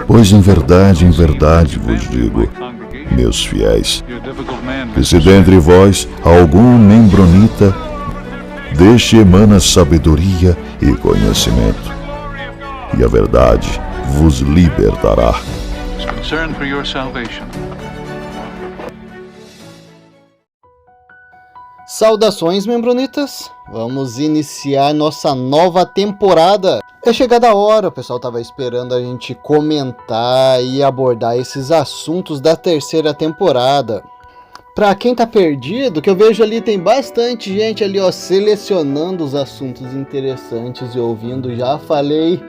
Pois em verdade vos digo, meus fiéis, que se dentre vós algum membronita, deste emana sabedoria e conhecimento, e a verdade vos libertará. Saudações, membronitas! Vamos iniciar nossa nova temporada. É chegada a hora, o pessoal estava esperando a gente comentar e abordar esses assuntos da terceira temporada. Pra quem tá perdido, que eu vejo ali, tem bastante gente ali, ó, selecionando os assuntos interessantes e ouvindo. Já falei,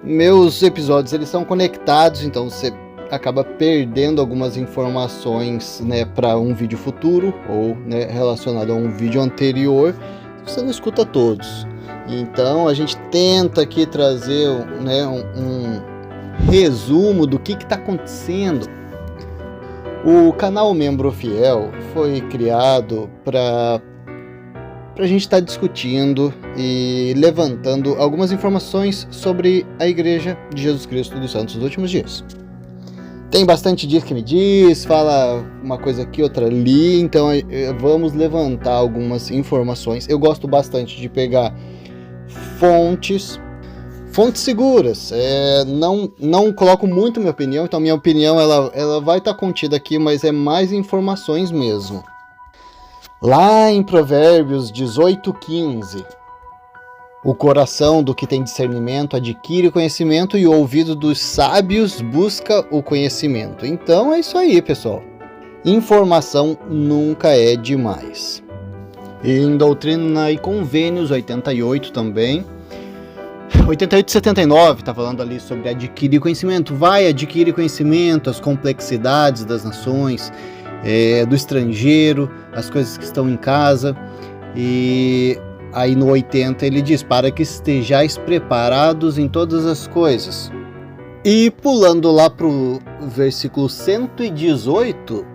meus episódios, eles são conectados, então você acaba perdendo algumas informações, né, para um vídeo futuro ou, né, relacionado a um vídeo anterior, você não escuta todos. Então a gente tenta aqui trazer, né, um resumo do que está acontecendo. O canal Membro Fiel foi criado para a gente estar discutindo e levantando algumas informações sobre a Igreja de Jesus Cristo dos Santos dos Últimos Dias. Tem bastante dias que me diz, fala uma coisa aqui, outra ali, então vamos levantar algumas informações. Eu gosto bastante de pegar fontes seguras. Não coloco muito minha opinião, então minha opinião ela vai estar contida aqui, mas é mais informações mesmo. Lá em Provérbios 18:15, o coração do que tem discernimento adquire o conhecimento e o ouvido dos sábios busca o conhecimento. Então é isso aí, pessoal. Informação nunca é demais. Em Doutrina e Convênios 88 também, 88 e 79, tá falando ali sobre adquirir conhecimento. Vai adquirir conhecimento, as complexidades das nações, do estrangeiro, as coisas que estão em casa. E aí no 80 ele diz, para que estejais preparados em todas as coisas. E pulando lá pro versículo 118,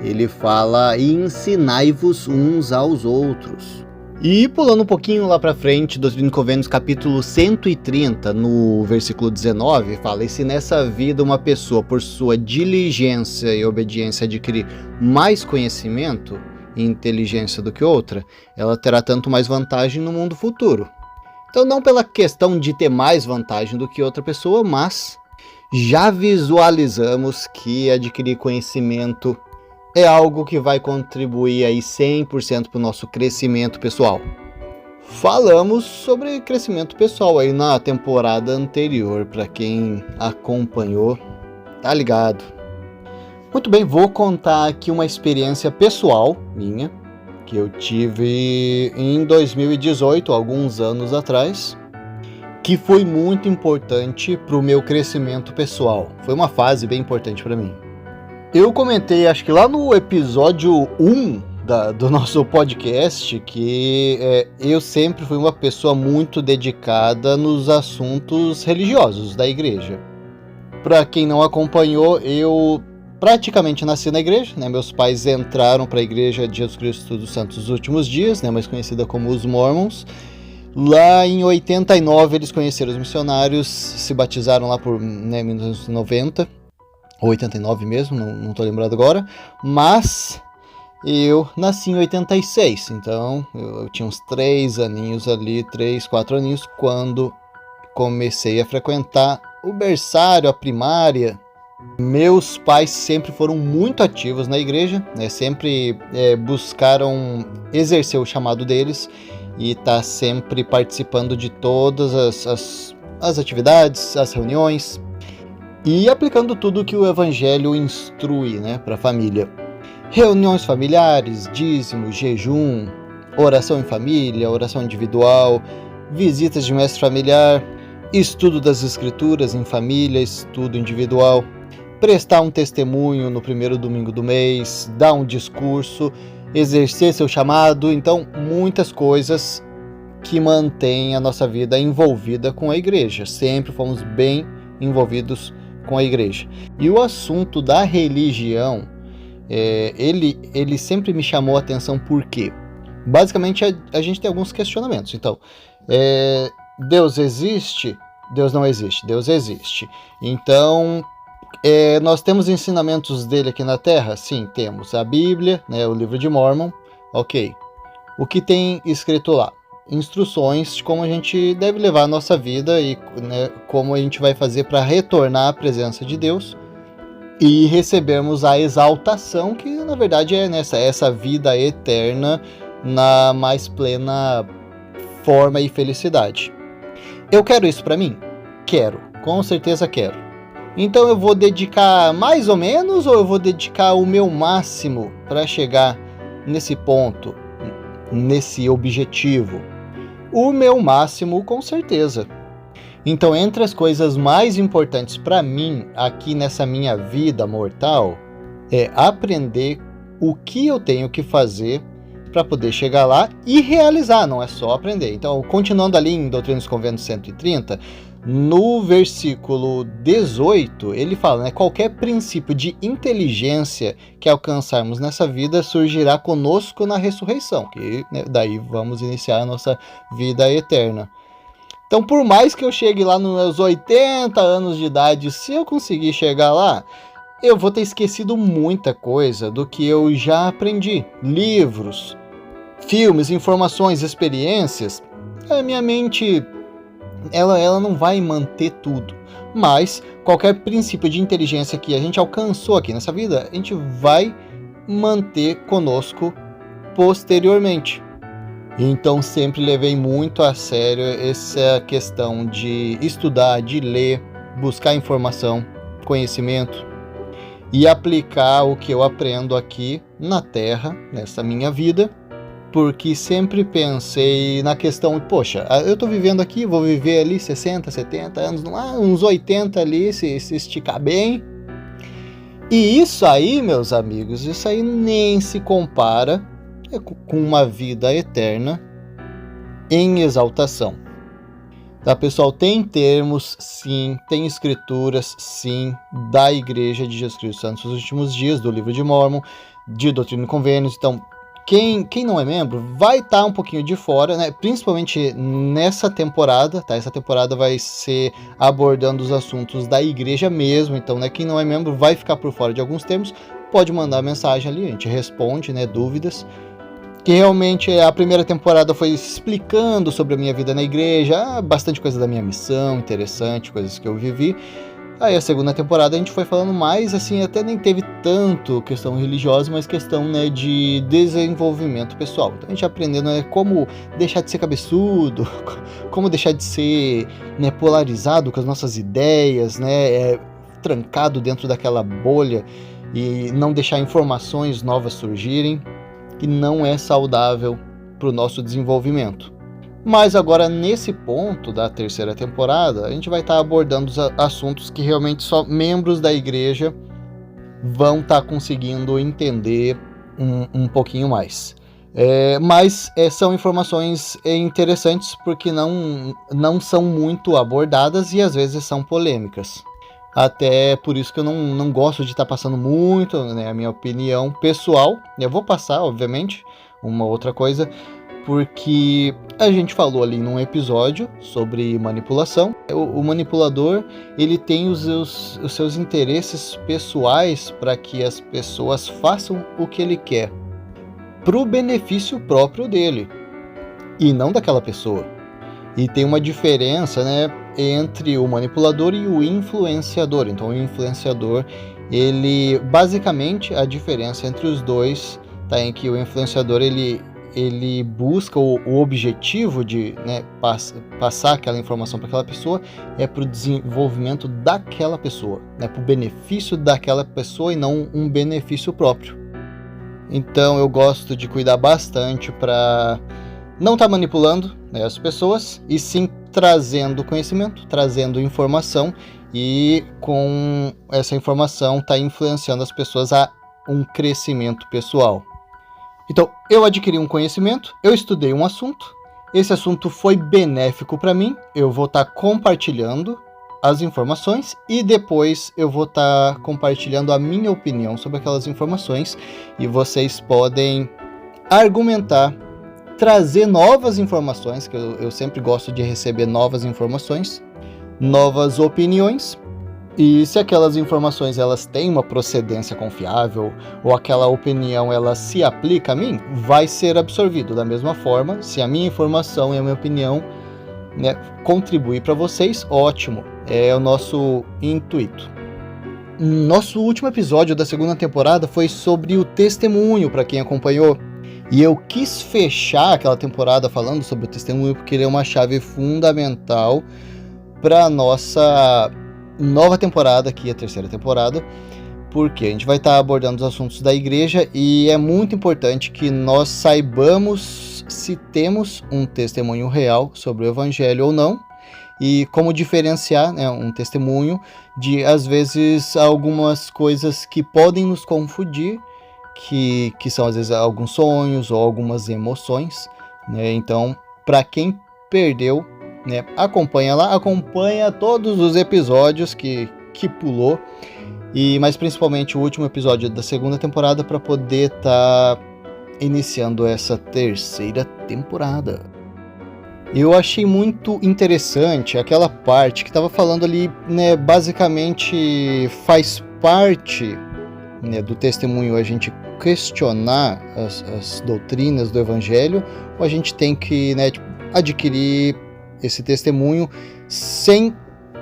ele fala, e ensinai-vos uns aos outros. E pulando um pouquinho lá para frente, Doutrina e Convênios, capítulo 130, no versículo 19, fala, e se nessa vida uma pessoa, por sua diligência e obediência, adquirir mais conhecimento e inteligência do que outra, ela terá tanto mais vantagem no mundo futuro. Então não pela questão de ter mais vantagem do que outra pessoa, mas já visualizamos que adquirir conhecimento é algo que vai contribuir aí 100% para o nosso crescimento pessoal. Falamos sobre crescimento pessoal aí na temporada anterior, para quem acompanhou, tá ligado. Muito bem, vou contar aqui uma experiência pessoal minha, que eu tive em 2018, alguns anos atrás, que foi muito importante para o meu crescimento pessoal. Foi uma fase bem importante para mim. Eu comentei, acho que lá no episódio 1 do nosso podcast, que eu sempre fui uma pessoa muito dedicada nos assuntos religiosos da igreja. Para quem não acompanhou, eu praticamente nasci na igreja, né? Meus pais entraram para a Igreja de Jesus Cristo dos Santos dos Últimos Dias, né? Mais conhecida como os Mormons. Lá em 89 eles conheceram os missionários, se batizaram lá por 1990, ou 89 mesmo, não tô lembrado agora, mas eu nasci em 86, então eu tinha uns 3 aninhos ali, 3, 4 aninhos, quando comecei a frequentar o berçário, a primária. Meus pais sempre foram muito ativos na igreja, né? Sempre buscaram exercer o chamado deles e tá sempre participando de todas as atividades, as reuniões e aplicando tudo que o evangelho instrui, né, para a família. Reuniões familiares, dízimo, jejum, oração em família, oração individual, visitas de mestre familiar, estudo das escrituras em família, estudo individual, prestar um testemunho no primeiro domingo do mês, dar um discurso, exercer seu chamado. Então, muitas coisas que mantêm a nossa vida envolvida com a igreja. Sempre fomos bem envolvidos com a igreja. E o assunto da religião, ele sempre me chamou a atenção. Por quê? Basicamente, a gente tem alguns questionamentos. Então, Deus existe? Deus não existe, Deus existe. Então, nós temos ensinamentos dele aqui na Terra? Sim, temos. A Bíblia, né, o livro de Mórmon, ok. O que tem escrito lá? Instruções de como a gente deve levar a nossa vida e, né, como a gente vai fazer para retornar à presença de Deus e recebermos a exaltação, que na verdade é essa vida eterna na mais plena forma e felicidade. Eu quero isso para mim? Quero, com certeza quero. Então eu vou dedicar mais ou menos, ou eu vou dedicar o meu máximo para chegar nesse ponto, nesse objetivo? O meu máximo, com certeza. Então, entre as coisas mais importantes para mim aqui nessa minha vida mortal é aprender o que eu tenho que fazer para poder chegar lá e realizar, não é só aprender. Então, continuando ali em Doutrina dos Conventos 130, no versículo 18, ele fala, né, qualquer princípio de inteligência que alcançarmos nessa vida surgirá conosco na ressurreição, que, né, daí vamos iniciar a nossa vida eterna. Então, por mais que eu chegue lá nos meus 80 anos de idade, se eu conseguir chegar lá, eu vou ter esquecido muita coisa do que eu já aprendi. Livros, filmes, informações, experiências. A minha mente, ela não vai manter tudo. Mas qualquer princípio de inteligência que a gente alcançou aqui nessa vida, a gente vai manter conosco posteriormente. Então sempre levei muito a sério essa questão de estudar, de ler, buscar informação, conhecimento e aplicar o que eu aprendo aqui na Terra, nessa minha vida, porque sempre pensei na questão, poxa, eu tô vivendo aqui, vou viver ali 60, 70 anos, uns 80 ali, se esticar bem. E isso aí, meus amigos, isso aí nem se compara com uma vida eterna em exaltação. Tá, pessoal? Tem termos, sim, tem escrituras, sim, da Igreja de Jesus Cristo Santos dos Últimos Dias, do Livro de Mórmon, de Doutrina e Convênios. Então, quem não é membro vai estar um pouquinho de fora, né? Principalmente nessa temporada, tá? Essa temporada vai ser abordando os assuntos da Igreja mesmo, então, né, quem não é membro vai ficar por fora de alguns termos, pode mandar mensagem ali, a gente responde, né, dúvidas. Que realmente a primeira temporada foi explicando sobre a minha vida na igreja, bastante coisa da minha missão, interessante, coisas que eu vivi. Aí a segunda temporada a gente foi falando mais, assim, até nem teve tanto questão religiosa, mas questão, né, de desenvolvimento pessoal. Então a gente aprendendo, né, como deixar de ser cabeçudo, como deixar de ser, né, polarizado com as nossas ideias, né, trancado dentro daquela bolha e não deixar informações novas surgirem, que não é saudável para o nosso desenvolvimento. Mas agora, nesse ponto da terceira temporada, a gente vai estar abordando os assuntos que realmente só membros da igreja vão estar conseguindo entender um pouquinho mais. Mas são informações interessantes porque não são muito abordadas e às vezes são polêmicas. Até por isso que eu não gosto de estar passando muito, né, a minha opinião pessoal. Eu vou passar, obviamente, uma outra coisa, porque a gente falou ali num episódio sobre manipulação. O manipulador, ele tem os seus interesses pessoais para que as pessoas façam o que ele quer, para o benefício próprio dele, e não daquela pessoa. E tem uma diferença, né, entre o manipulador e o influenciador. Então o influenciador, ele basicamente a diferença entre os dois tá em que o influenciador ele busca o objetivo de, né, passar aquela informação para aquela pessoa para o desenvolvimento daquela pessoa, né, para o benefício daquela pessoa e não um benefício próprio. Então eu gosto de cuidar bastante para não estar manipulando, né, as pessoas, e sim trazendo conhecimento, trazendo informação, e com essa informação tá influenciando as pessoas a um crescimento pessoal. Então, eu adquiri um conhecimento, eu estudei um assunto, esse assunto foi benéfico para mim, eu vou estar compartilhando as informações e depois eu vou estar compartilhando a minha opinião sobre aquelas informações, e vocês podem argumentar, trazer novas informações, que eu sempre gosto de receber novas informações, novas opiniões. E se aquelas informações elas têm uma procedência confiável ou aquela opinião ela se aplica a mim, vai ser absorvido da mesma forma. Se a minha informação e a minha opinião, né, contribuir para vocês, ótimo, é o nosso intuito. Nosso último episódio da segunda temporada foi sobre o testemunho, para quem acompanhou. E eu quis fechar aquela temporada falando sobre o testemunho porque ele é uma chave fundamental para a nossa nova temporada aqui, a terceira temporada, porque a gente vai estar abordando os assuntos da igreja e é muito importante que nós saibamos se temos um testemunho real sobre o evangelho ou não e como diferenciar, né, um testemunho de, às vezes, algumas coisas que podem nos confundir, que são, às vezes, alguns sonhos ou algumas emoções, né? Então, para quem perdeu, né, acompanha lá, acompanha todos os episódios que pulou, mas principalmente o último episódio da segunda temporada para poder estar iniciando essa terceira temporada. Eu achei muito interessante aquela parte que estava falando ali, né, basicamente faz parte, né, do testemunho a gente questionar as doutrinas do evangelho, ou a gente tem que, né, adquirir esse testemunho sem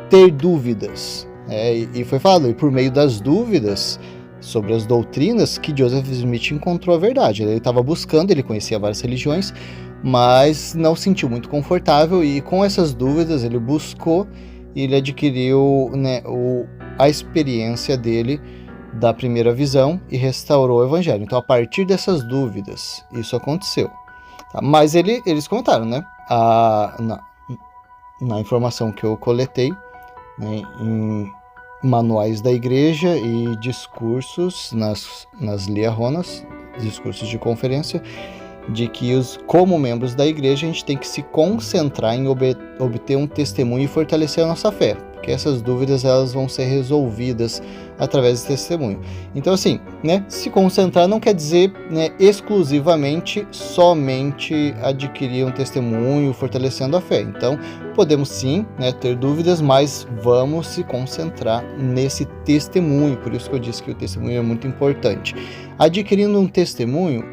ter dúvidas. E foi falado, e por meio das dúvidas sobre as doutrinas, que Joseph Smith encontrou a verdade. Ele estava buscando, ele conhecia várias religiões, mas não se sentiu muito confortável, e com essas dúvidas ele buscou e ele adquiriu, né, a experiência dele da primeira visão e restaurou o evangelho. Então, a partir dessas dúvidas, isso aconteceu. Tá? Mas eles comentaram, né? Na informação que eu coletei, né, em manuais da igreja e discursos nas liaronas, discursos de conferência, de que como membros da igreja a gente tem que se concentrar em obter um testemunho e fortalecer a nossa fé, porque essas dúvidas elas vão ser resolvidas através desse testemunho. Então, assim, né, se concentrar não quer dizer, né, exclusivamente somente adquirir um testemunho fortalecendo a fé. Então, podemos sim, né, ter dúvidas, mas vamos se concentrar nesse testemunho. Por isso que eu disse que o testemunho é muito importante. Adquirindo um testemunho,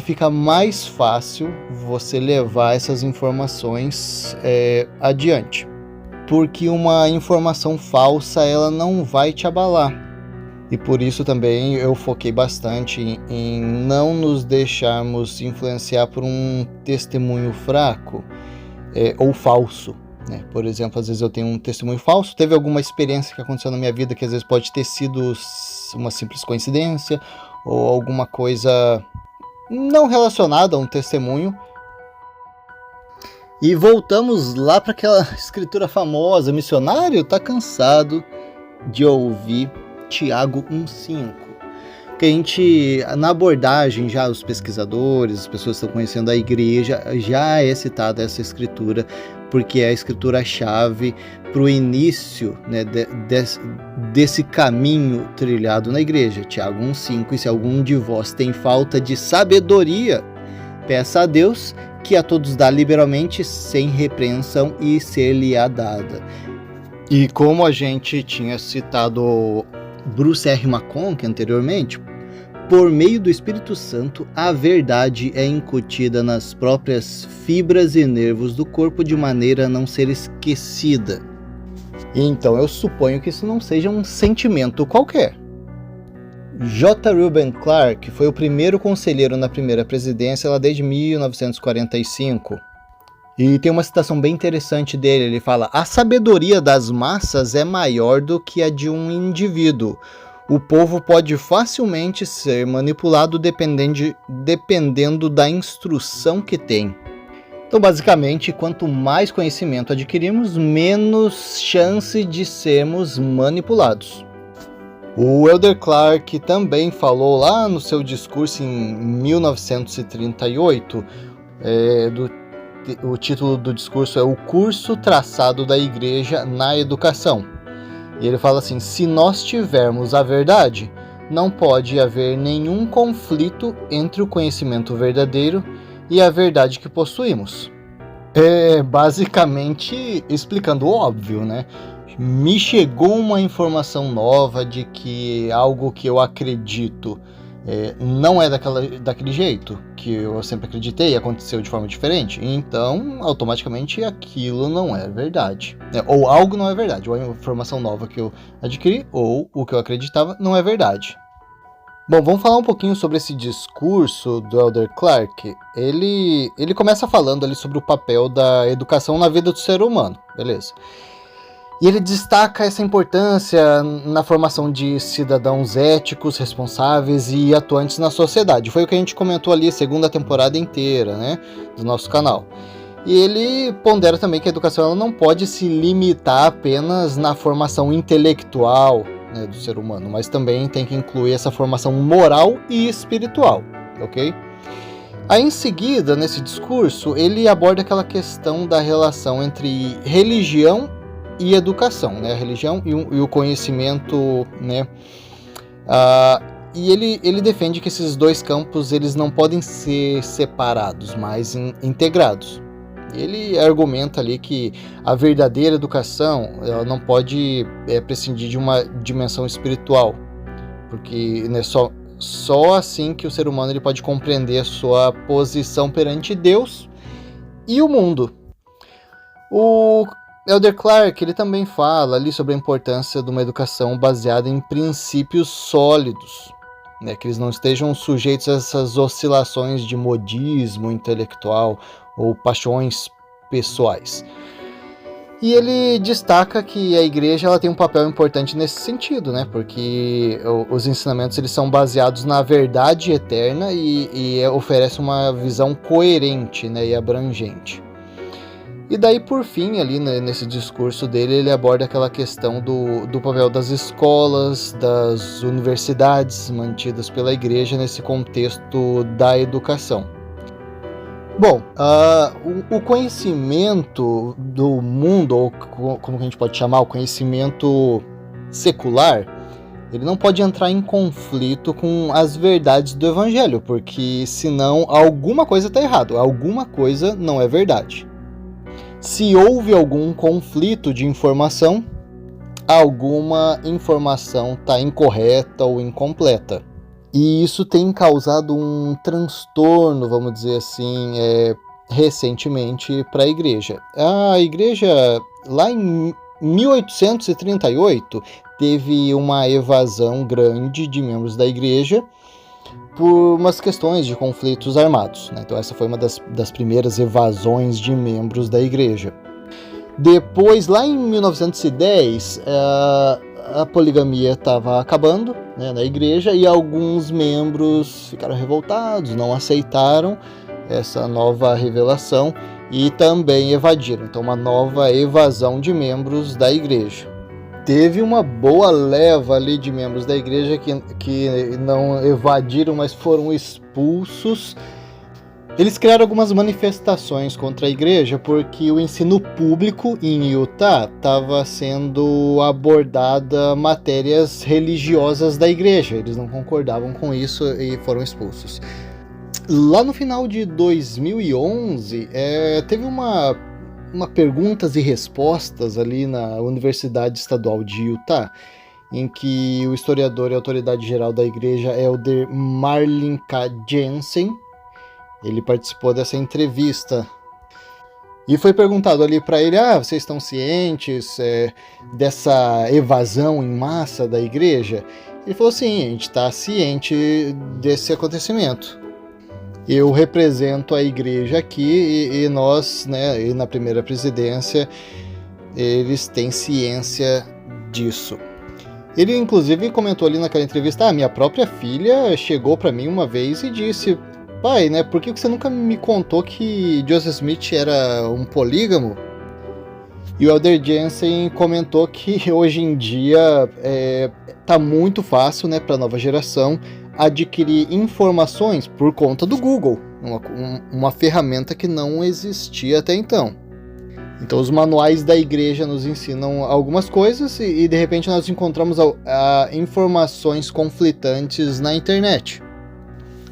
fica mais fácil você levar essas informações adiante, porque uma informação falsa ela não vai te abalar, e por isso também eu foquei bastante em não nos deixarmos influenciar por um testemunho fraco ou falso, né? Por exemplo, às vezes eu tenho um testemunho falso, teve alguma experiência que aconteceu na minha vida que às vezes pode ter sido uma simples coincidência ou alguma coisa não relacionado a um testemunho. E voltamos lá para aquela escritura famosa, missionário está cansado de ouvir Tiago 1,5. Que a gente, na abordagem, já os pesquisadores, as pessoas que estão conhecendo a igreja, já é citada essa escritura, porque é a escritura-chave para o início, né, desse caminho trilhado na igreja. Tiago 1,5, e se algum de vós tem falta de sabedoria, peça a Deus, que a todos dá liberalmente, sem repreensão, e ser-lhe-á dada. E como a gente tinha citado Bruce R. McConkie anteriormente, por meio do Espírito Santo, a verdade é incutida nas próprias fibras e nervos do corpo de maneira a não ser esquecida. Então eu suponho que isso não seja um sentimento qualquer. J. Reuben Clark foi o primeiro conselheiro na primeira presidência lá desde 1945. E tem uma citação bem interessante dele, ele fala: a sabedoria das massas é maior do que a de um indivíduo. O povo pode facilmente ser manipulado dependendo da instrução que tem. Então, basicamente, quanto mais conhecimento adquirimos, menos chance de sermos manipulados. O Elder Clark também falou lá no seu discurso em 1938, o título do discurso é O Curso Traçado da Igreja na Educação. E ele fala assim: se nós tivermos a verdade, não pode haver nenhum conflito entre o conhecimento verdadeiro e a verdade que possuímos. É basicamente explicando o óbvio, né? Me chegou uma informação nova de que algo que eu acredito não é daquele jeito, que eu sempre acreditei e aconteceu de forma diferente, então automaticamente aquilo não é verdade, né? Ou algo não é verdade, ou a informação nova que eu adquiri, ou o que eu acreditava não é verdade. Bom, vamos falar um pouquinho sobre esse discurso do Elder Clark. Ele começa falando ali sobre o papel da educação na vida do ser humano, beleza? E ele destaca essa importância na formação de cidadãos éticos, responsáveis e atuantes na sociedade. Foi o que a gente comentou ali a segunda temporada inteira, né, do nosso canal. E ele pondera também que a educação ela não pode se limitar apenas na formação intelectual, né, do ser humano, mas também tem que incluir essa formação moral e espiritual, ok? Aí em seguida, nesse discurso, ele aborda aquela questão da relação entre religião e educação, né? A religião e o conhecimento, né? E ele defende que esses dois campos eles não podem ser separados, mas integrados. Ele argumenta ali que a verdadeira educação ela não pode prescindir de uma dimensão espiritual, porque né, só assim que o ser humano ele pode compreender a sua posição perante Deus e o mundo. O Elder Clark ele também fala ali sobre a importância de uma educação baseada em princípios sólidos, né, que eles não estejam sujeitos a essas oscilações de modismo intelectual ou paixões pessoais. E ele destaca que a igreja ela tem um papel importante nesse sentido, né, porque os ensinamentos eles são baseados na verdade eterna e oferece uma visão coerente, né, e abrangente. E daí, por fim, ali nesse discurso dele, ele aborda aquela questão do papel das escolas, das universidades mantidas pela igreja nesse contexto da educação. Bom, o conhecimento do mundo, ou como a gente pode chamar, o conhecimento secular, ele não pode entrar em conflito com as verdades do evangelho, porque senão alguma coisa está errada, alguma coisa não é verdade. Se houve algum conflito de informação, alguma informação está incorreta ou incompleta. E isso tem causado um transtorno, vamos dizer assim, recentemente para a igreja. A igreja, lá em 1838, teve uma evasão grande de membros da igreja por umas questões de conflitos armados, né? Então essa foi uma das primeiras evasões de membros da igreja. Depois, lá em 1910, a poligamia estava acabando, né, na igreja e alguns membros ficaram revoltados, não aceitaram essa nova revelação e também evadiram. Então uma nova evasão de membros da igreja. Teve uma boa leva ali de membros da igreja que não evadiram, mas foram expulsos. Eles criaram algumas manifestações contra a igreja porque o ensino público em Utah estava sendo abordada matérias religiosas da igreja. Eles não concordavam com isso e foram expulsos. Lá no final de 2011, teve uma perguntas e respostas ali na Universidade Estadual de Utah, em que o historiador e autoridade geral da igreja, Elder Marlin K. Jensen, ele participou dessa entrevista. E foi perguntado ali para ele, vocês estão cientes dessa evasão em massa da igreja? Ele falou, sim, a gente está ciente desse acontecimento. Eu represento a igreja aqui e nós, né, e na primeira presidência, eles têm ciência disso. Ele, inclusive, comentou ali naquela entrevista, minha própria filha chegou para mim uma vez e disse, pai, né, por que você nunca me contou que Joseph Smith era um polígamo? E o Elder Jensen comentou que hoje em dia tá muito fácil, né, para a nova geração adquirir informações por conta do Google, uma ferramenta que não existia até então. Então os manuais da igreja nos ensinam algumas coisas e de repente nós encontramos informações conflitantes na internet.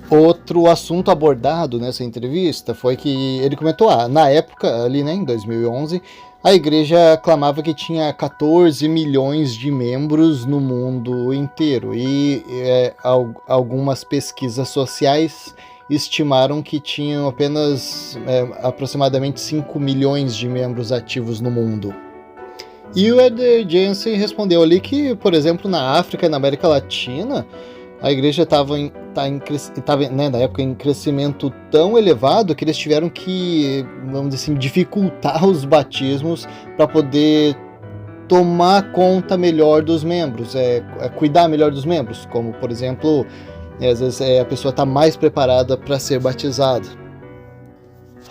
Outro assunto abordado nessa entrevista foi que ele comentou, na época, ali, né, em 2011, a igreja clamava que tinha 14 milhões de membros no mundo inteiro e algumas pesquisas sociais estimaram que tinham apenas aproximadamente 5 milhões de membros ativos no mundo. E o Eder Jensen respondeu ali que, por exemplo, na África e na América Latina, a igreja estava né, na época em crescimento tão elevado que eles tiveram que, vamos dizer assim, dificultar os batismos para poder tomar conta melhor dos membros, cuidar melhor dos membros, como, por exemplo, às vezes a pessoa está mais preparada para ser batizada.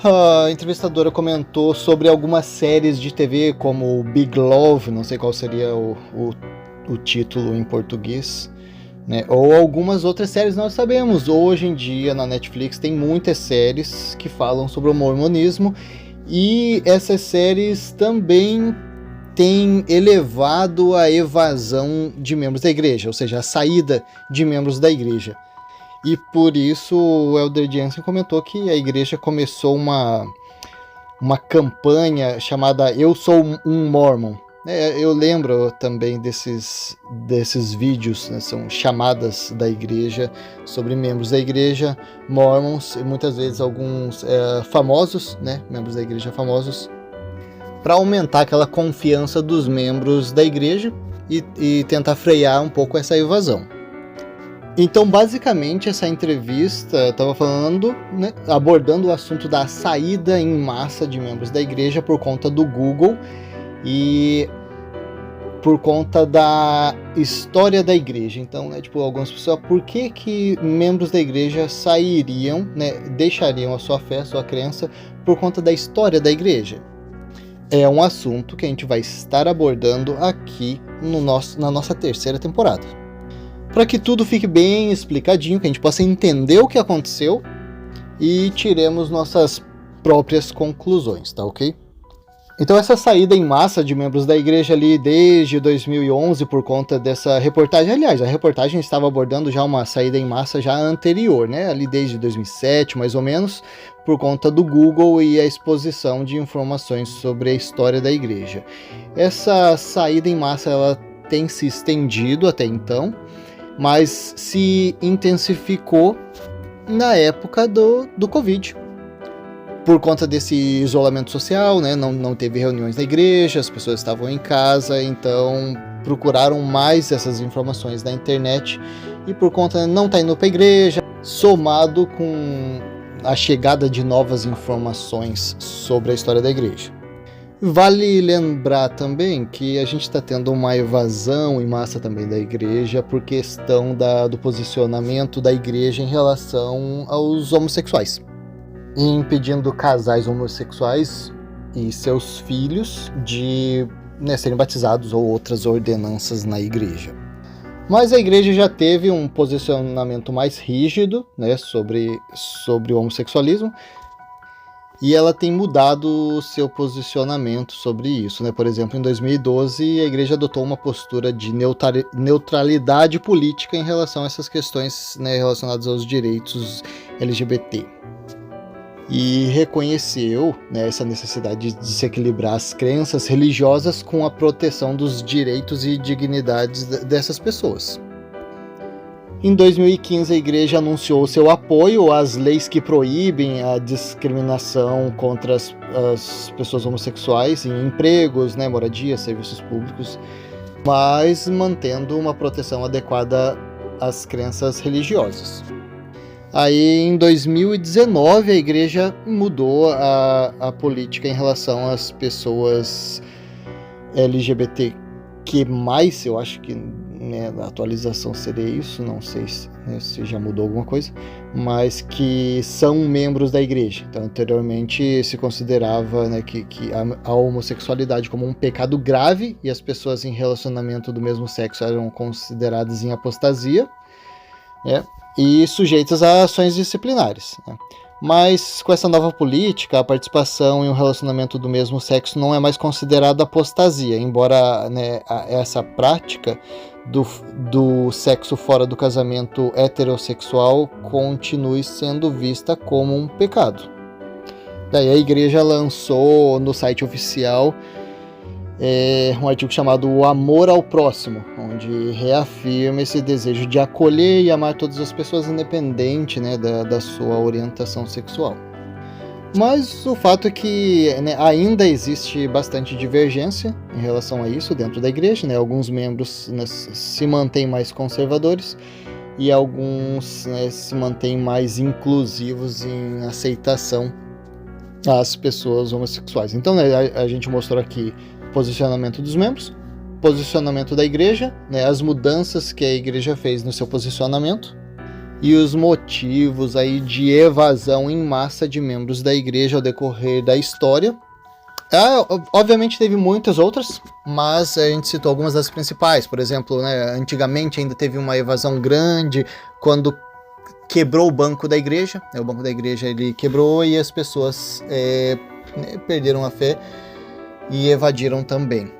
A entrevistadora comentou sobre algumas séries de TV, como Big Love, não sei qual seria o título em português, né? Ou algumas outras séries, nós sabemos. Hoje em dia na Netflix tem muitas séries que falam sobre o mormonismo, e essas séries também têm elevado a evasão de membros da igreja, ou seja, a saída de membros da igreja. E por isso o Elder Jensen comentou que a igreja começou uma campanha chamada Eu Sou um Mormon. Eu lembro também desses vídeos, né, são chamadas da igreja sobre membros da igreja, mormons, e muitas vezes alguns famosos, né, membros da igreja famosos, para aumentar aquela confiança dos membros da igreja e tentar frear um pouco essa evasão. Então, basicamente, essa entrevista estava falando, né, abordando o assunto da saída em massa de membros da igreja por conta do Google e por conta da história da igreja. Então, né, algumas pessoas, por que membros da igreja sairiam, né, deixariam a sua fé, a sua crença, por conta da história da igreja? É um assunto que a gente vai estar abordando aqui na nossa terceira temporada. Para que tudo fique bem explicadinho, que a gente possa entender o que aconteceu e tiremos nossas próprias conclusões, tá ok? Então essa saída em massa de membros da igreja ali desde 2011 por conta dessa reportagem, aliás, a reportagem estava abordando já uma saída em massa já anterior, né? Ali desde 2007 mais ou menos, por conta do Google e a exposição de informações sobre a história da igreja. Essa saída em massa ela tem se estendido até então, mas se intensificou na época do Covid. Por conta desse isolamento social, né, não teve reuniões na igreja, as pessoas estavam em casa, então procuraram mais essas informações na internet, e por conta de não estar indo para a igreja, somado com a chegada de novas informações sobre a história da igreja. Vale lembrar também que a gente está tendo uma evasão em massa também da igreja por questão do posicionamento da igreja em relação aos homossexuais, impedindo casais homossexuais e seus filhos de serem batizados ou outras ordenanças na igreja. Mas a igreja já teve um posicionamento mais rígido, né, sobre o homossexualismo, e ela tem mudado o seu posicionamento sobre isso, né? Por exemplo, em 2012, a igreja adotou uma postura de neutralidade política em relação a essas questões, né, relacionadas aos direitos LGBT. E reconheceu, né, essa necessidade de se equilibrar as crenças religiosas com a proteção dos direitos e dignidades dessas pessoas. Em 2015, a igreja anunciou seu apoio às leis que proíbem a discriminação contra as pessoas homossexuais em empregos, né, moradia, serviços públicos, mas mantendo uma proteção adequada às crenças religiosas. Aí, em 2019, a igreja mudou a política em relação às pessoas LGBTQ+, eu acho que, né, a atualização seria isso, não sei se já mudou alguma coisa, mas que são membros da igreja. Então, anteriormente se considerava, né, que a homossexualidade como um pecado grave e as pessoas em relacionamento do mesmo sexo eram consideradas em apostasia, né, e sujeitas a ações disciplinares, né. Mas com essa nova política, a participação em um relacionamento do mesmo sexo não é mais considerada apostasia, embora, né, essa prática do sexo fora do casamento heterossexual continue sendo vista como um pecado. Daí a igreja lançou no site oficial um artigo chamado O Amor ao Próximo, onde reafirma esse desejo de acolher e amar todas as pessoas, independente, né, da sua orientação sexual. Mas o fato é que, né, ainda existe bastante divergência em relação a isso dentro da igreja, né? Alguns membros, né, se mantêm mais conservadores e alguns, né, se mantêm mais inclusivos em aceitação às pessoas homossexuais. Então, né, a gente mostrou aqui posicionamento dos membros, posicionamento da igreja, né, as mudanças que a igreja fez no seu posicionamento e os motivos aí de evasão em massa de membros da igreja ao decorrer da história. Obviamente teve muitas outras, mas a gente citou algumas das principais. Por exemplo, né, antigamente ainda teve uma evasão grande quando quebrou o banco da igreja. O banco da igreja ele quebrou e as pessoas perderam a fé e evadiram também.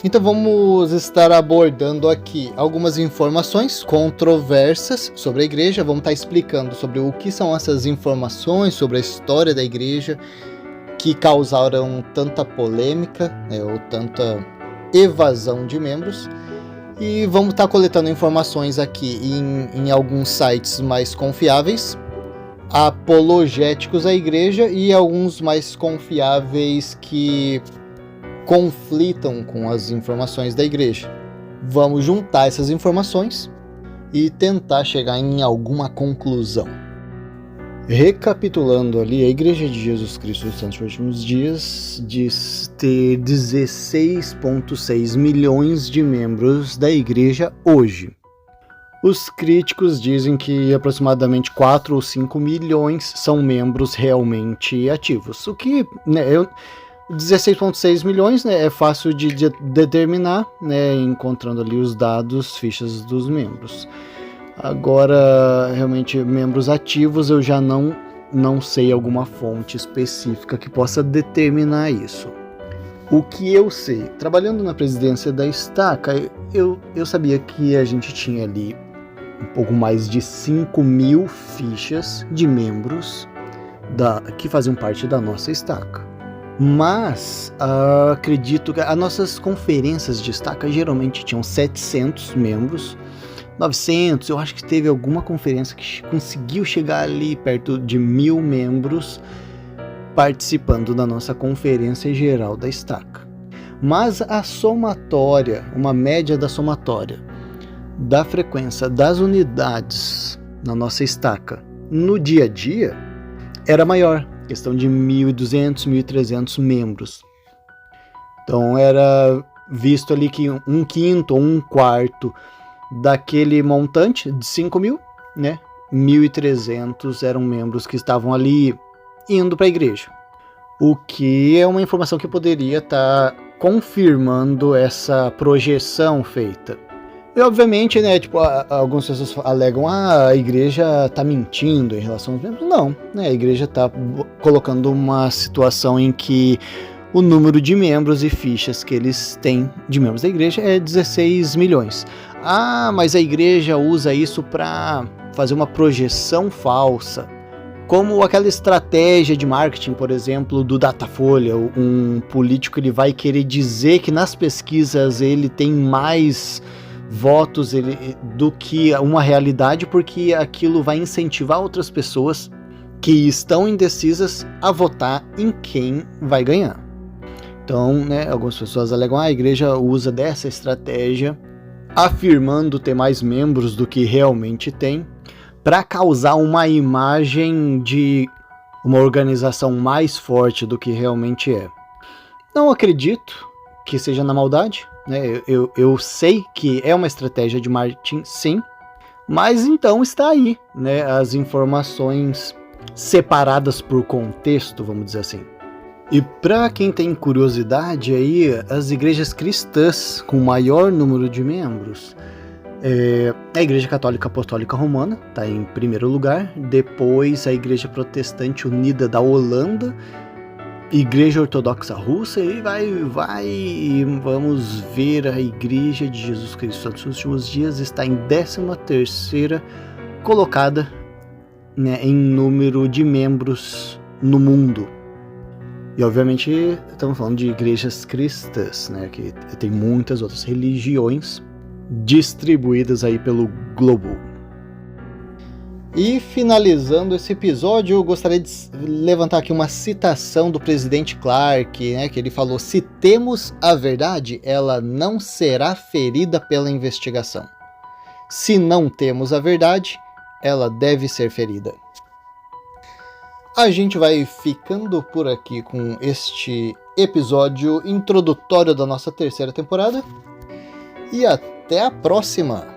Então vamos estar abordando aqui algumas informações controversas sobre a igreja. Vamos estar explicando sobre o que são essas informações sobre a história da igreja que causaram tanta polêmica, né, ou tanta evasão de membros. E vamos estar coletando informações aqui em alguns sites mais confiáveis, apologéticos à igreja, e alguns mais confiáveis que conflitam com as informações da igreja. Vamos juntar essas informações e tentar chegar em alguma conclusão. Recapitulando ali, a Igreja de Jesus Cristo dos Santos Últimos Dias diz ter 16,6 milhões de membros da igreja hoje. Os críticos dizem que aproximadamente 4 ou 5 milhões são membros realmente ativos, o que, né, 16,6 milhões, né, é fácil de determinar, né, encontrando ali os dados, fichas dos membros. Agora, realmente, membros ativos eu já não sei alguma fonte específica que possa determinar isso. O que eu sei, trabalhando na presidência da Estaca, eu sabia que a gente tinha ali um pouco mais de 5 mil fichas de membros que faziam parte da nossa Estaca. Mas acredito que as nossas conferências de Estaca geralmente tinham 700 membros, 900, eu acho que teve alguma conferência que conseguiu chegar ali perto de 1.000 membros participando da nossa conferência geral da Estaca. Mas a somatória, uma média da somatória da frequência das unidades na nossa Estaca no dia a dia era maior, questão de 1.200, 1.300 membros. Então era visto ali que um quinto ou um quarto daquele montante de 5 mil, né, 1.300 eram membros que estavam ali indo para a igreja. O que é uma informação que poderia estar confirmando essa projeção feita. E obviamente, né, tipo, algumas pessoas alegam a igreja está mentindo em relação aos membros. Não, né, a igreja está colocando uma situação em que o número de membros e fichas que eles têm de membros da igreja é 16 milhões. Mas a igreja usa isso para fazer uma projeção falsa. Como aquela estratégia de marketing, por exemplo, do Datafolha. Um político ele vai querer dizer que nas pesquisas ele tem mais votos do que uma realidade, porque aquilo vai incentivar outras pessoas que estão indecisas a votar em quem vai ganhar. Então, né, algumas pessoas alegam a igreja usa dessa estratégia, afirmando ter mais membros do que realmente tem, para causar uma imagem de uma organização mais forte do que realmente é. Não acredito que seja na maldade, né? Eu sei que é uma estratégia de marketing, sim, mas então está aí, né, as informações separadas por contexto, vamos dizer assim. E para quem tem curiosidade aí, as igrejas cristãs com maior número de membros A Igreja Católica Apostólica Romana está em primeiro lugar, depois a Igreja Protestante Unida da Holanda, Igreja Ortodoxa Russa, e vamos ver, a Igreja de Jesus Cristo dos Últimos Dias está em 13ª colocada, né, em número de membros no mundo. E obviamente estamos falando de igrejas cristãs, né, que tem muitas outras religiões distribuídas aí pelo globo. E finalizando esse episódio, eu gostaria de levantar aqui uma citação do presidente Clark, né, que ele falou: se temos a verdade, ela não será ferida pela investigação. Se não temos a verdade, ela deve ser ferida. A gente vai ficando por aqui com este episódio introdutório da nossa 3ª temporada. E até a próxima!